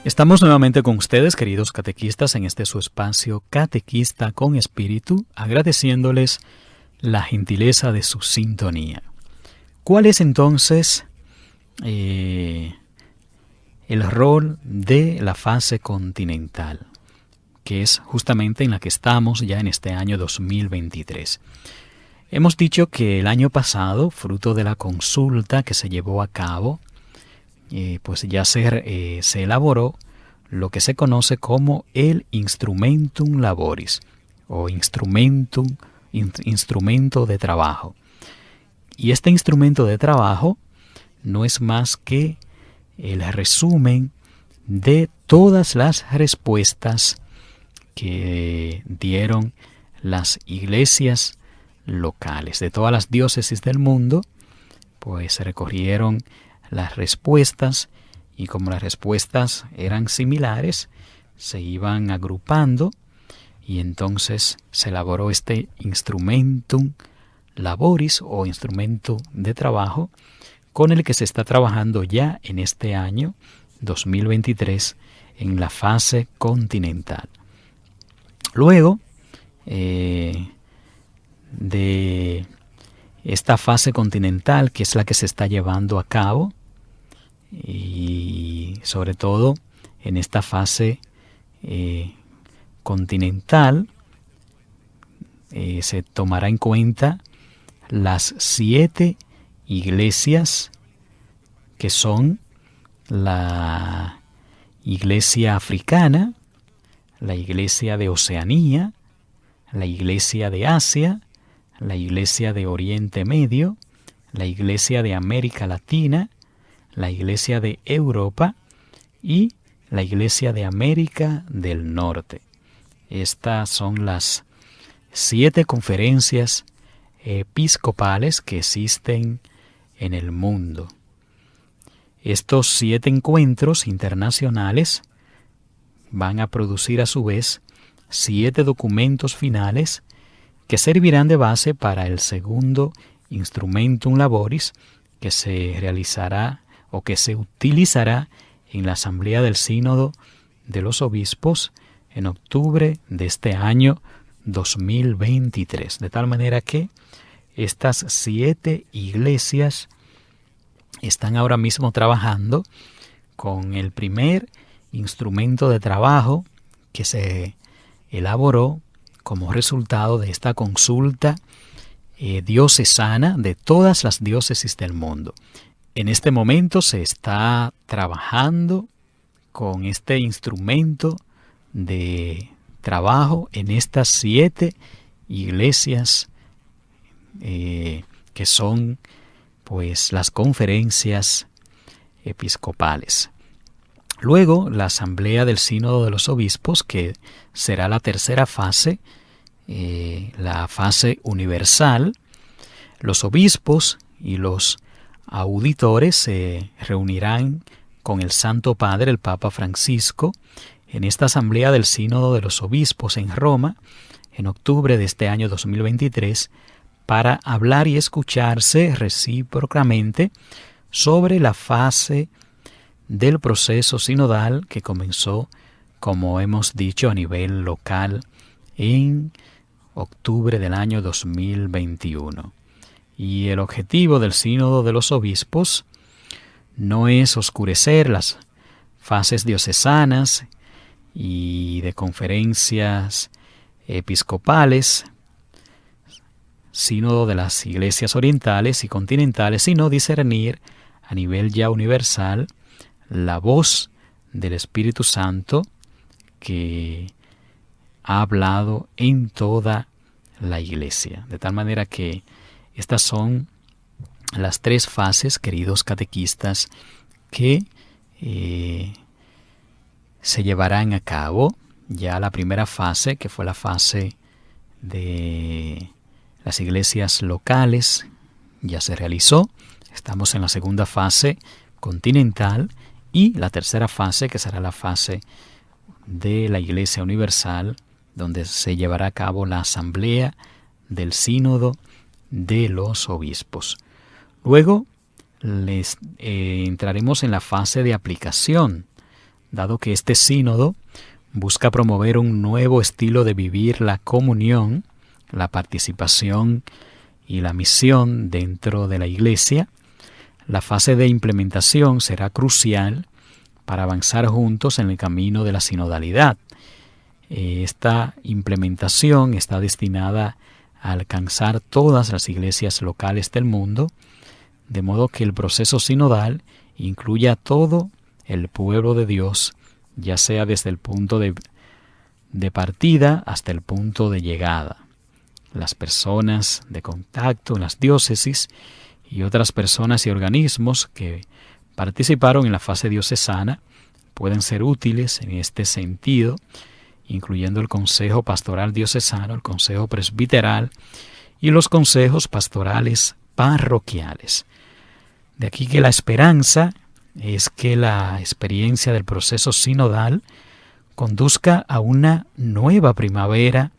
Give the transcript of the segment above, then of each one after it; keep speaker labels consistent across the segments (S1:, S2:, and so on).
S1: Estamos nuevamente con ustedes, queridos catequistas, en este su espacio Catequista con Espíritu, agradeciéndoles la gentileza de su sintonía. ¿Cuál es entonces el rol de la fase continental, que es justamente en la que estamos ya en este año 2023? Hemos dicho que el año pasado, fruto de la consulta que se llevó a cabo, pues ya se elaboró lo que se conoce como el Instrumentum Laboris o instrumento de trabajo. Y este instrumento de trabajo no es más que el resumen de todas las respuestas que dieron las iglesias locales de todas las diócesis del mundo. Pues se recogieron las respuestas y como las respuestas eran similares, se iban agrupando y entonces se elaboró este Instrumentum Laboris o instrumento de trabajo con el que se está trabajando ya en este año 2023 en la fase continental. Luego de esta fase continental, que es la que se está llevando a cabo, y sobre todo en esta fase continental se tomará en cuenta las 7 iglesias que son la iglesia africana, la iglesia de Oceanía, la iglesia de Asia, la iglesia de Oriente Medio, la iglesia de América Latina, la iglesia de Europa y la iglesia de América del Norte. Estas son las 7 conferencias episcopales que existen en el mundo. Estos 7 encuentros internacionales van a producir a su vez 7 documentos finales que servirán de base para el segundo Instrumentum Laboris que se realizará o que se utilizará en la Asamblea del Sínodo de los Obispos en octubre de este año 2023. De tal manera que estas 7 iglesias están ahora mismo trabajando con el primer instrumento de trabajo que se elaboró como resultado de esta consulta diocesana de todas las diócesis del mundo. En este momento se está trabajando con este instrumento de trabajo en estas 7 iglesias que son pues las conferencias episcopales. Luego la Asamblea del Sínodo de los Obispos, que será la tercera fase, la fase universal. Los obispos y los auditores se reunirán con el Santo Padre, el Papa Francisco, en esta Asamblea del Sínodo de los Obispos en Roma, en octubre de este año 2023, para hablar y escucharse recíprocamente sobre la fase del proceso sinodal que comenzó, como hemos dicho, a nivel local en octubre del año 2021. Y el objetivo del Sínodo de los Obispos no es oscurecer las fases diocesanas y de conferencias episcopales, sínodo de las iglesias orientales y continentales, sino discernir a nivel ya universal la voz del Espíritu Santo que ha hablado en toda la iglesia. De tal manera que estas son las 3 fases, queridos catequistas, que se llevarán a cabo. Ya la primera fase, que fue la fase de las iglesias locales, ya se realizó. Estamos en la segunda fase continental y la tercera fase, que será la fase de la Iglesia Universal, donde se llevará a cabo la Asamblea del Sínodo de los Obispos. Luego entraremos en la fase de aplicación dado que este sínodo busca promover un nuevo estilo de vivir la comunión, la participación y la misión dentro de la Iglesia. La fase de implementación será crucial para avanzar juntos en el camino de la sinodalidad. Esta implementación está destinada a alcanzar todas las iglesias locales del mundo, de modo que el proceso sinodal incluya a todo el pueblo de Dios, ya sea desde el punto de partida hasta el punto de llegada. Las personas de contacto en las diócesis y otras personas y organismos que participaron en la fase diocesana pueden ser útiles en este sentido, incluyendo el Consejo Pastoral Diocesano, el Consejo Presbiteral y los consejos pastorales parroquiales. De aquí que la esperanza es que la experiencia del proceso sinodal conduzca a una nueva primavera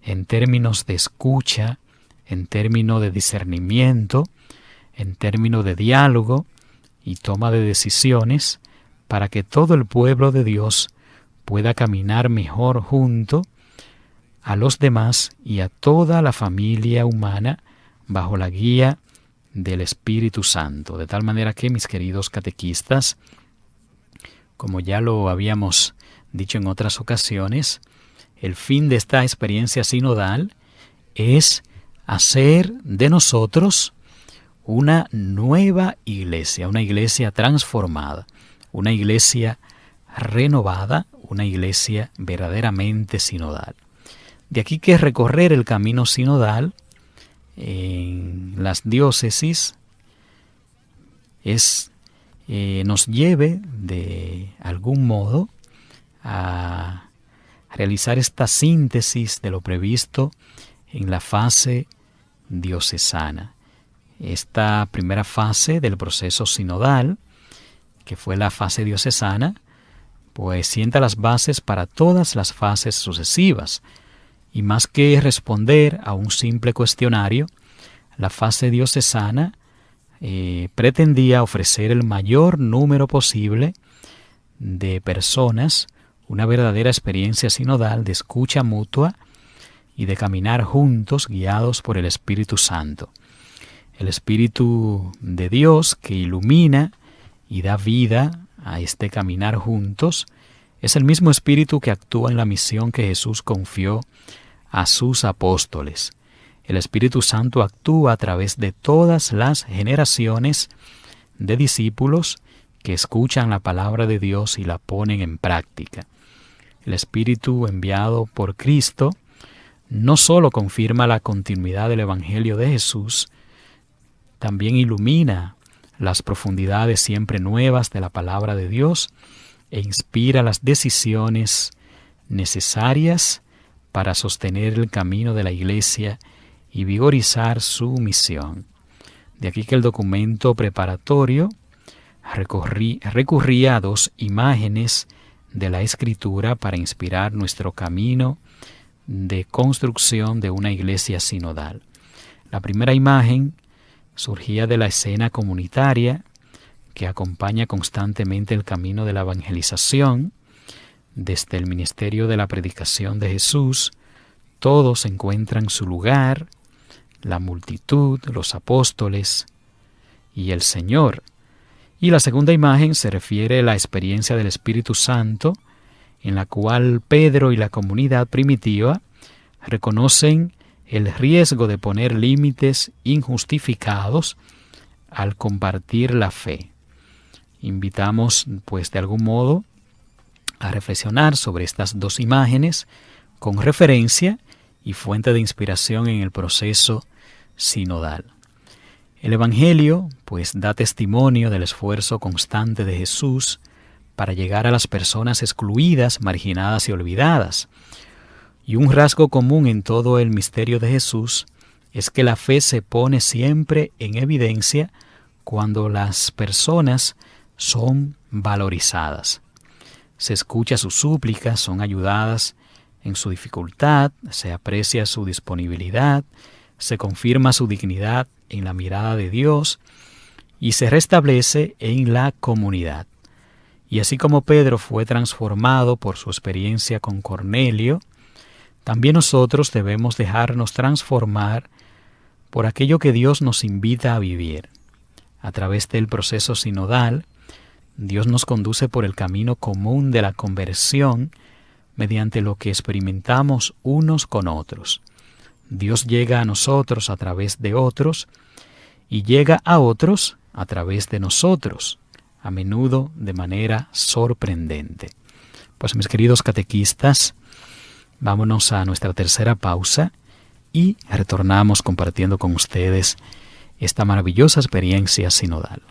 S1: en términos de escucha, en términos de discernimiento, en términos de diálogo y toma de decisiones, para que todo el pueblo de Dios pueda caminar mejor junto a los demás y a toda la familia humana bajo la guía del Espíritu Santo. De tal manera que, mis queridos catequistas, como ya lo habíamos dicho en otras ocasiones, el fin de esta experiencia sinodal es hacer de nosotros una nueva iglesia, una iglesia transformada, una iglesia renovada, una iglesia verdaderamente sinodal. De aquí que recorrer el camino sinodal en las diócesis nos lleve de algún modo a realizar esta síntesis de lo previsto en la fase diocesana. Esta primera fase del proceso sinodal, que fue la fase diocesana, pues sienta las bases para todas las fases sucesivas. Y más que responder a un simple cuestionario, la fase diocesana pretendía ofrecer el mayor número posible de personas una verdadera experiencia sinodal de escucha mutua y de caminar juntos guiados por el Espíritu Santo. El Espíritu de Dios que ilumina y da vida a este caminar juntos es el mismo Espíritu que actúa en la misión que Jesús confió a sus apóstoles. El Espíritu Santo actúa a través de todas las generaciones de discípulos que escuchan la palabra de Dios y la ponen en práctica. El Espíritu enviado por Cristo no solo confirma la continuidad del Evangelio de Jesús, también ilumina las profundidades siempre nuevas de la palabra de Dios e inspira las decisiones necesarias para sostener el camino de la Iglesia y vigorizar su misión. De aquí que el documento preparatorio recurría a dos imágenes de la Escritura para inspirar nuestro camino de construcción de una iglesia sinodal. La primera imagen surgía de la escena comunitaria que acompaña constantemente el camino de la evangelización. Desde el ministerio de la predicación de Jesús, todos encuentran su lugar, la multitud, los apóstoles y el Señor. Y la segunda imagen se refiere a la experiencia del Espíritu Santo, en la cual Pedro y la comunidad primitiva reconocen el riesgo de poner límites injustificados al compartir la fe. Invitamos, pues, de algún modo, a reflexionar sobre estas dos imágenes con referencia y fuente de inspiración en el proceso sinodal. El Evangelio, pues, da testimonio del esfuerzo constante de Jesús para llegar a las personas excluidas, marginadas y olvidadas. Y un rasgo común en todo el misterio de Jesús es que la fe se pone siempre en evidencia cuando las personas son valorizadas. Se escucha sus súplicas, son ayudadas en su dificultad, se aprecia su disponibilidad, se confirma su dignidad en la mirada de Dios y se restablece en la comunidad. Y así como Pedro fue transformado por su experiencia con Cornelio, también nosotros debemos dejarnos transformar por aquello que Dios nos invita a vivir. A través del proceso sinodal, Dios nos conduce por el camino común de la conversión mediante lo que experimentamos unos con otros. Dios llega a nosotros a través de otros y llega a otros a través de nosotros, a menudo de manera sorprendente. Pues mis queridos catequistas, vámonos a nuestra tercera pausa y retornamos compartiendo con ustedes esta maravillosa experiencia sinodal.